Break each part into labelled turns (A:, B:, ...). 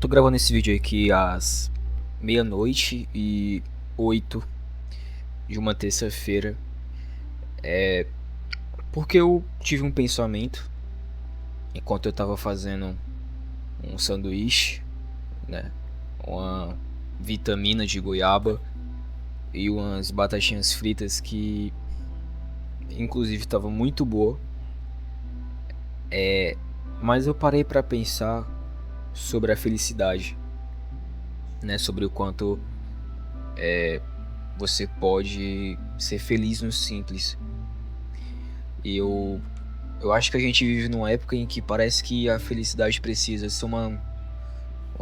A: Tô gravando esse vídeo aqui às meia-noite e 8 de uma terça-feira, porque eu tive um pensamento enquanto eu tava fazendo um sanduíche, né? Uma vitamina de goiaba e umas batatinhas fritas que inclusive tava muito boa. Mas eu parei pra pensar sobre a felicidade, né? Sobre o quanto você pode ser feliz no simples. E eu acho que a gente vive numa época em que parece que a felicidade precisa ser uma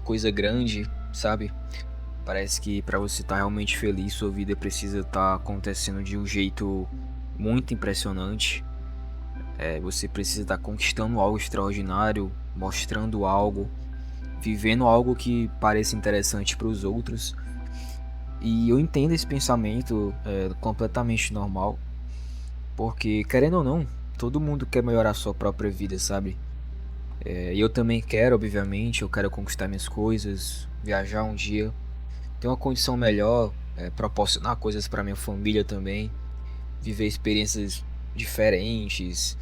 A: coisa grande, sabe? Parece que para você estar realmente feliz, sua vida precisa estar acontecendo de um jeito muito impressionante. Você precisa estar conquistando algo extraordinário, mostrando algo, vivendo algo que pareça interessante para os outros. E eu entendo esse pensamento, é completamente normal, porque querendo ou não, todo mundo quer melhorar a sua própria vida, sabe? E eu também quero, obviamente, eu quero conquistar minhas coisas, viajar um dia, ter uma condição melhor, proporcionar coisas para minha família também, viver experiências diferentes,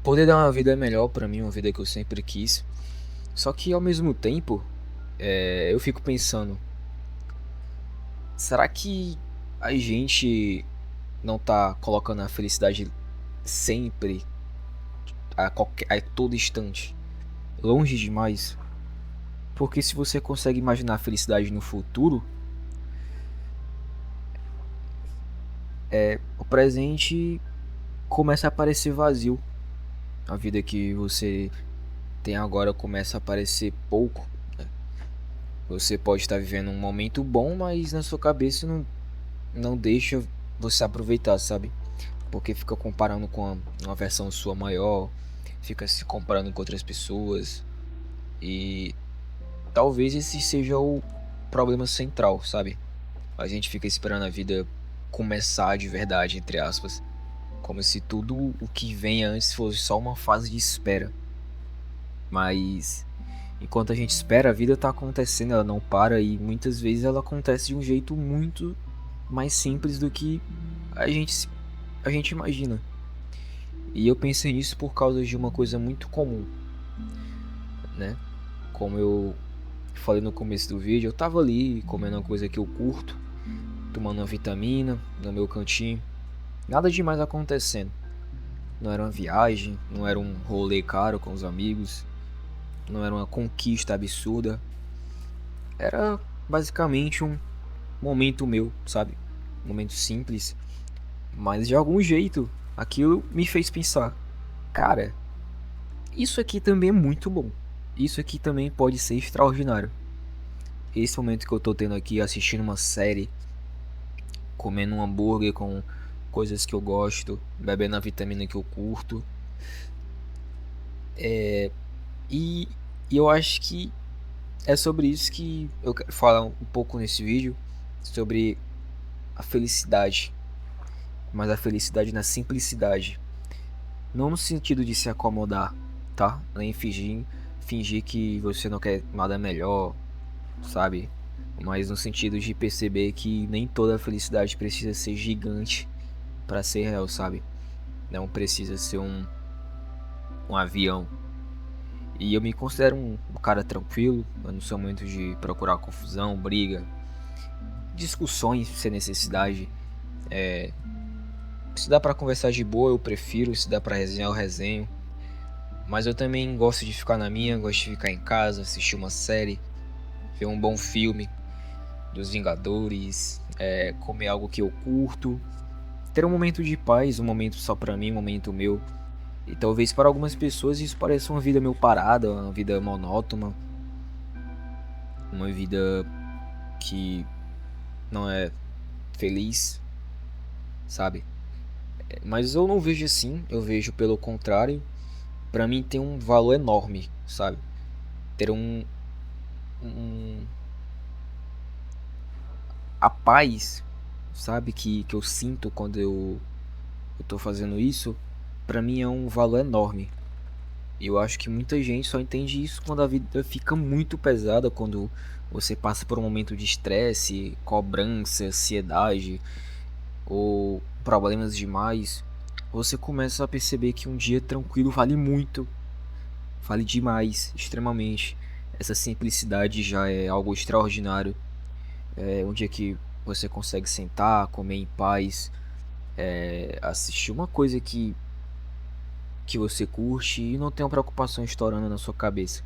A: poder dar uma vida melhor para mim, uma vida que eu sempre quis. Só que ao mesmo tempo, eu fico pensando, será que a gente não tá colocando a felicidade sempre, a todo instante, longe demais? Porque se você consegue imaginar a felicidade no futuro, o presente começa a parecer vazio. A vida que você tem agora começa a parecer pouco. Você pode estar vivendo um momento bom, mas na sua cabeça não deixa você aproveitar, sabe? Porque fica comparando com uma versão sua maior, fica se comparando com outras pessoas. E talvez esse seja o problema central, sabe? A gente fica esperando a vida começar de verdade, entre aspas. Como se tudo o que vem antes fosse só uma fase de espera. Mas enquanto a gente espera, a vida tá acontecendo, ela não para e muitas vezes ela acontece de um jeito muito mais simples do que a gente, a gente imagina. E eu pensei nisso por causa de uma coisa muito comum, né? Como eu falei no começo do vídeo, eu tava ali comendo uma coisa que eu curto, tomando uma vitamina no meu cantinho, nada demais acontecendo. Não era uma viagem, não era um rolê caro com os amigos, não era uma conquista absurda. Era basicamente um momento meu, sabe? Um momento simples, mas de algum jeito aquilo me fez pensar, cara, isso aqui também é muito bom. Isso aqui também pode ser extraordinário. Esse momento que eu tô tendo aqui assistindo uma série, comendo um hambúrguer com coisas que eu gosto, bebendo a vitamina que eu curto. E, e eu acho que é sobre isso que eu quero falar um pouco nesse vídeo, sobre a felicidade, mas a felicidade na simplicidade. Não no sentido de se acomodar, tá? Nem fingir que você não quer nada melhor, sabe? Mas no sentido de perceber que nem toda felicidade precisa ser gigante para ser real, sabe? Não precisa ser um avião. E eu me considero um cara tranquilo, eu não sou muito de procurar confusão, briga, discussões sem necessidade. Se dá pra conversar de boa, eu prefiro, se dá pra resenhar, eu resenho. Mas eu também gosto de ficar na minha, gosto de ficar em casa, assistir uma série, ver um bom filme dos Vingadores, comer algo que eu curto, ter um momento de paz, um momento só pra mim, um momento meu. E talvez para algumas pessoas isso pareça uma vida meio parada, uma vida monótona, uma vida que não é feliz, sabe? Mas eu não vejo assim, eu vejo pelo contrário. Pra mim tem um valor enorme, sabe? Ter um a paz, sabe, que eu sinto quando eu tô fazendo isso, pra mim é um valor enorme. E eu acho que muita gente só entende isso quando a vida fica muito pesada, quando você passa por um momento de estresse, cobrança, ansiedade ou problemas demais. Você começa a perceber que um dia tranquilo vale muito, vale demais, extremamente. Essa simplicidade já é algo extraordinário. É um dia que você consegue sentar, comer em paz, assistir uma coisa que você curte e não tem uma preocupação estourando na sua cabeça.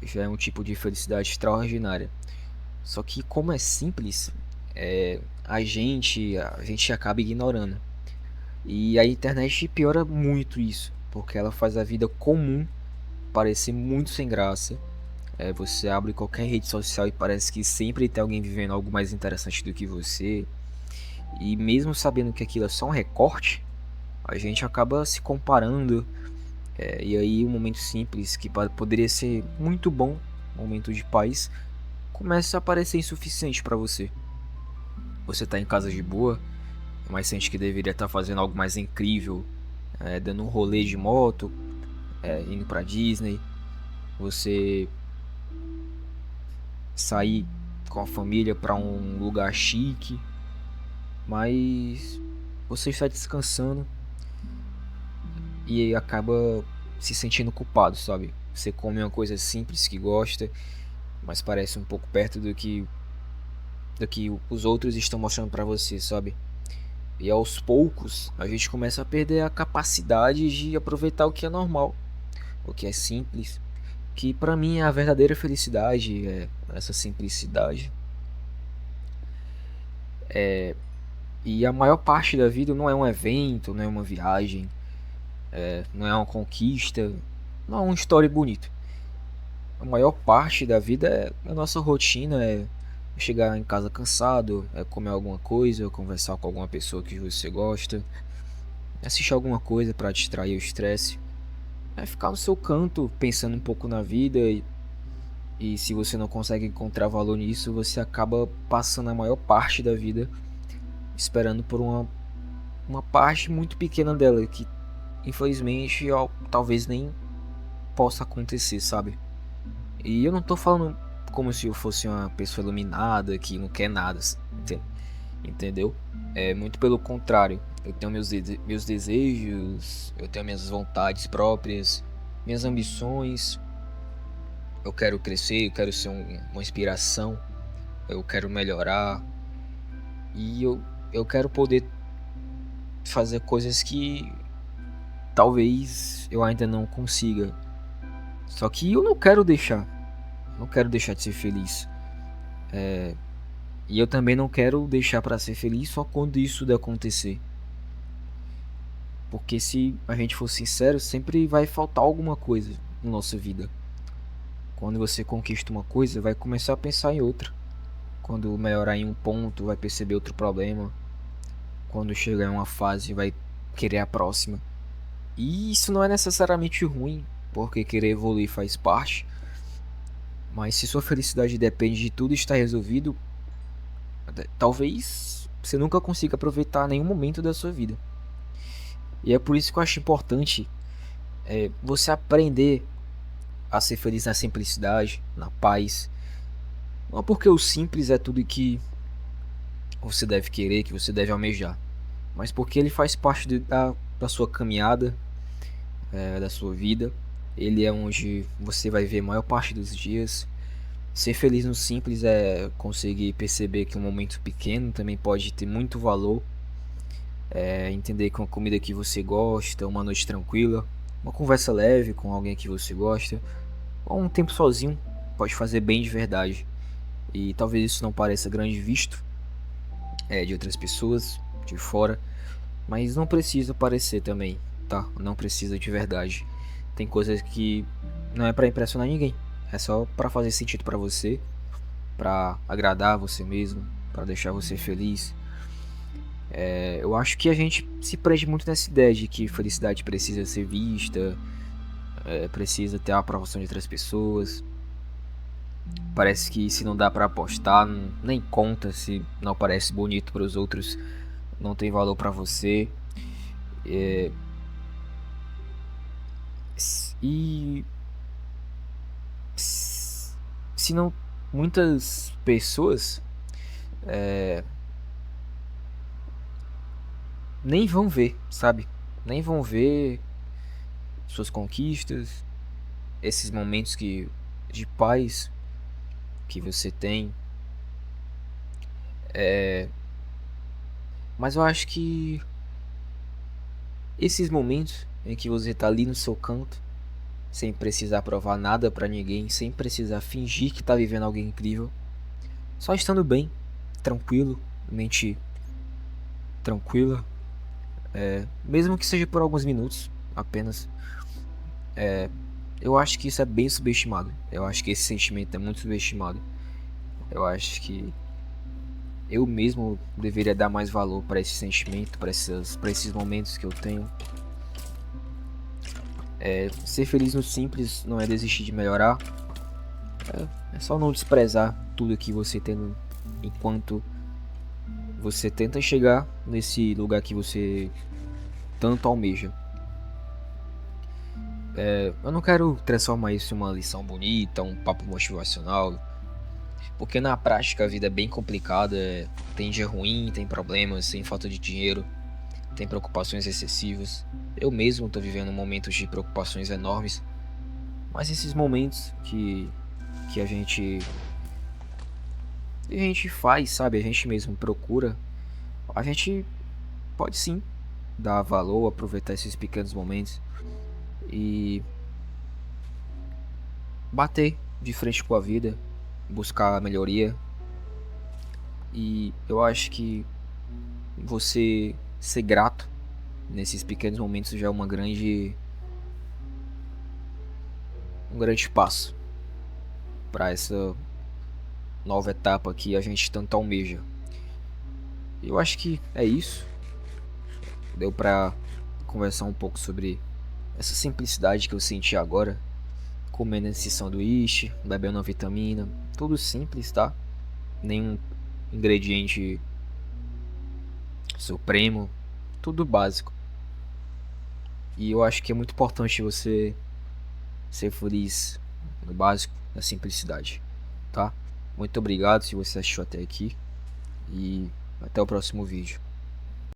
A: Já é um tipo de felicidade extraordinária. Só que como é simples, a gente acaba ignorando. E a internet piora muito isso, porque ela faz a vida comum parecer muito sem graça. Você abre qualquer rede social e parece que sempre tem alguém vivendo algo mais interessante do que você. E mesmo sabendo que aquilo é só um recorte, a gente acaba se comparando. E aí um momento simples que poderia ser muito bom, um momento de paz, começa a parecer insuficiente para você. Você tá em casa de boa, mas sente que deveria estar fazendo algo mais incrível, dando um rolê de moto, indo pra Disney, você sair com a família para um lugar chique, mas você está descansando e acaba se sentindo culpado, sabe? Você come uma coisa simples que gosta, mas parece um pouco perto do que os outros estão mostrando para você, sabe? E aos poucos a gente começa a perder a capacidade de aproveitar o que é normal, o que é simples, que para mim é a verdadeira felicidade, é essa simplicidade. E a maior parte da vida não é um evento, não é uma viagem, não é uma conquista, não é uma história bonita. A maior parte da vida é a nossa rotina, é chegar em casa cansado, é comer alguma coisa, conversar com alguma pessoa que você gosta, assistir alguma coisa para distrair o estresse, é ficar no seu canto pensando um pouco na vida e se você não consegue encontrar valor nisso, você acaba passando a maior parte da vida esperando por uma parte muito pequena dela que infelizmente talvez nem possa acontecer, sabe? E eu não tô falando como se eu fosse uma pessoa iluminada que não quer nada, entendeu? É muito pelo contrário. Eu tenho meus desejos, eu tenho minhas vontades próprias, minhas ambições. Eu quero crescer, eu quero ser uma inspiração, eu quero melhorar e eu quero poder fazer coisas que talvez eu ainda não consiga. Só que eu não quero deixar de ser feliz. E eu também não quero deixar para ser feliz só quando isso der acontecer. Porque se a gente for sincero, sempre vai faltar alguma coisa na nossa vida. Quando você conquista uma coisa, vai começar a pensar em outra. Quando melhorar em um ponto, vai perceber outro problema. Quando chegar em uma fase, vai querer a próxima. E isso não é necessariamente ruim, porque querer evoluir faz parte. Mas se sua felicidade depende de tudo estar resolvido, talvez você nunca consiga aproveitar nenhum momento da sua vida. E é por isso que eu acho importante você aprender a ser feliz na simplicidade, na paz. Não porque o simples é tudo que você deve querer, que você deve almejar, mas porque ele faz parte da sua caminhada, da sua vida. Ele é onde você vai ver a maior parte dos dias. Ser feliz no simples é conseguir perceber que um momento pequeno também pode ter muito valor. Entender que uma comida que você gosta, uma noite tranquila, uma conversa leve com alguém que você gosta, ou um tempo sozinho pode fazer bem de verdade. E talvez isso não pareça grande visto de outras pessoas de fora, mas não precisa parecer também, tá? Não precisa de verdade. Tem coisas que não é pra impressionar ninguém, é só pra fazer sentido pra você, pra agradar você mesmo, pra deixar você feliz. Eu acho que a gente se prende muito nessa ideia de que felicidade precisa ser vista, precisa ter a aprovação de outras pessoas. Parece que se não dá pra apostar, nem conta, se não parece bonito para os outros, não tem valor pra você. E se não, muitas pessoas nem vão ver, sabe? Nem vão ver suas conquistas, esses momentos de paz que você tem. Mas eu acho que esses momentos em que você tá ali no seu canto, sem precisar provar nada pra ninguém, sem precisar fingir que tá vivendo algo incrível, só estando bem, tranquilo, mente tranquila, mesmo que seja por alguns minutos apenas. Eu acho que isso é bem subestimado. Eu acho que esse sentimento é muito subestimado. Eu acho que eu mesmo deveria dar mais valor para esse sentimento, para esses momentos que eu tenho. Ser feliz no simples não é desistir de melhorar. É só não desprezar tudo que você tem enquanto você tenta chegar nesse lugar que você tanto almeja. Eu não quero transformar isso em uma lição bonita, um papo motivacional, porque na prática a vida é bem complicada. Tem dia ruim, tem problemas, tem falta de dinheiro, tem preocupações excessivas. Eu mesmo estou vivendo momentos de preocupações enormes, mas esses momentos que a gente faz, sabe? A gente mesmo procura, a gente pode sim dar valor, aproveitar esses pequenos momentos e bater de frente com a vida, buscar a melhoria. E eu acho que você ser grato nesses pequenos momentos já é um grande passo para essa nova etapa que a gente tanto almeja. Eu acho que é isso. Deu pra conversar um pouco sobre essa simplicidade que eu senti agora, comendo esse sanduíche, bebendo uma vitamina, tudo simples, tá? Nenhum ingrediente supremo, tudo básico. E eu acho que é muito importante você ser feliz no básico, na simplicidade, tá? Muito obrigado se você assistiu até aqui e até o próximo vídeo.